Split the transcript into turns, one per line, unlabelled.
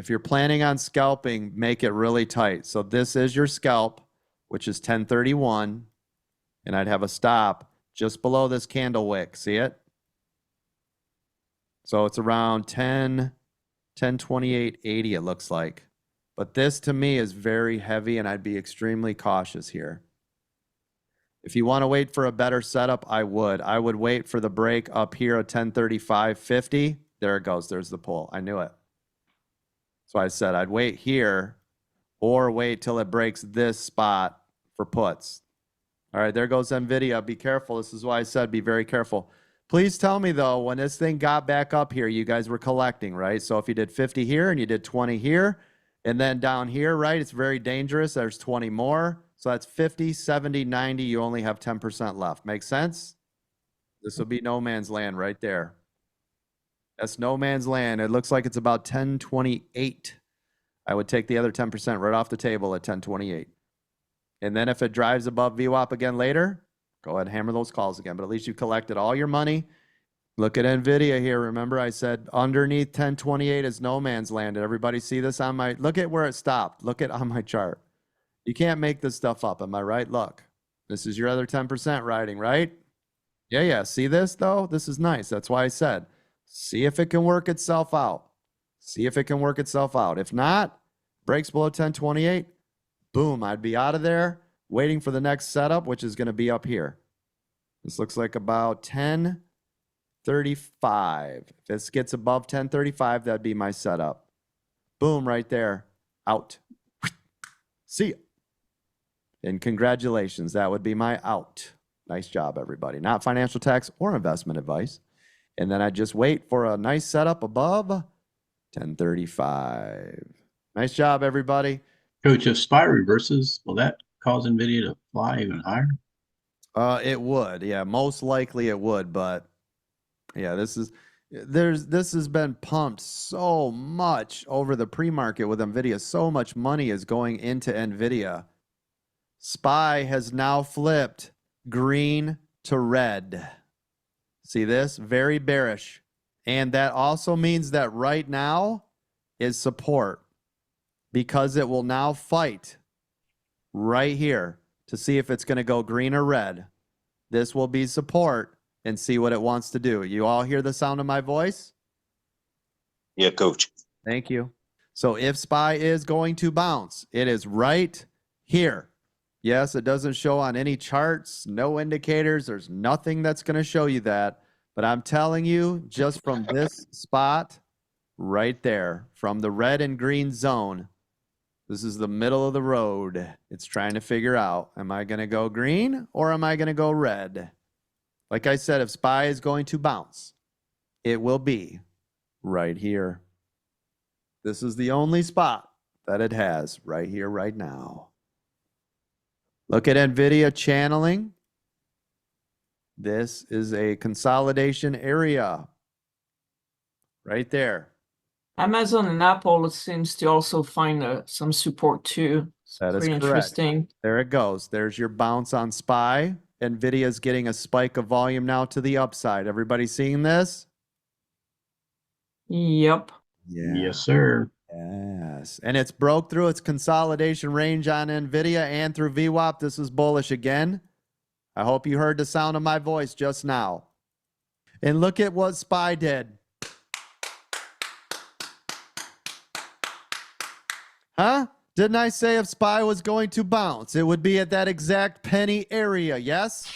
If you're planning on scalping, make it really tight. So this is your scalp, which is 1031, and I'd have a stop just below this candle wick. See it? So it's around 1028.80 it looks like. But this to me is very heavy, and I'd be extremely cautious here. If you want to wait for a better setup, I would. I would wait for the break up here at 1035.50. There it goes. There's the pull. I knew it. So I said I'd wait here or wait till it breaks this spot for puts. All right, there goes NVIDIA. Be careful. This is why I said be very careful. Please tell me, though, when this thing got back up here, you guys were collecting, right? So if you did 50 here and you did 20 here, and then down here, right, it's very dangerous. There's 20 more. So that's 50, 70, 90. You only have 10% left. Make sense? This will be no man's land right there. That's no man's land. It looks like it's about 1028. I would take the other 10% right off the table at 1028. And then if it drives above VWAP again later, go ahead and hammer those calls again. But at least you collected all your money. Look at NVIDIA here. Remember I said underneath 1028 is no man's land. Did everybody see this on my, look at where it stopped. Look at on my chart. You can't make this stuff up. Am I right? Look, this is your other 10% riding, right? Yeah. See this though? This is nice. That's why I said, see if it can work itself out. See if it can work itself out. If not, breaks below 1028, boom, I'd be out of there waiting for the next setup, which is going to be up here. This looks like about 1035. If this gets above 1035, that'd be my setup. Boom, right there. Out. See ya. And congratulations, that would be my out. Nice job, everybody. Not financial tax or investment advice. And then I just wait for a nice setup above 1035. Nice job, everybody.
Coach, if SPY reverses, will that cause NVIDIA to fly even higher?
It would. Yeah, most likely it would. But yeah, this has been pumped so much over the pre-market with NVIDIA. So much money is going into NVIDIA. SPY has now flipped green to red. See this? Very bearish. And that also means that right now is support, because it will now fight right here to see if it's going to go green or red. This will be support and see what it wants to do. You all hear the sound of my voice?
Yeah, Coach.
Thank you. So if SPY is going to bounce, it is right here. Yes, it doesn't show on any charts, no indicators. There's nothing that's going to show you that. But I'm telling you, just from this spot right there, from the red and green zone, this is the middle of the road. It's trying to figure out, am I going to go green or am I going to go red? Like I said, if SPY is going to bounce, it will be right here. This is the only spot that it has right here, right now. Look at NVIDIA channeling. This is a consolidation area right there.
Amazon and Apple seems to also find some support too. It's
That is
pretty
correct.
interesting.
There it goes. There's your bounce on SPY. NVIDIA is getting a spike of volume now to the upside. Everybody seeing this?
Yep.
Yeah.
Yes, sir.
Yes. And it's broke through its consolidation range on NVIDIA and through VWAP. This is bullish again. I hope you heard the sound of my voice just now. And look at what SPY did. Huh? Didn't I say if SPY was going to bounce, it would be at that exact penny area, yes?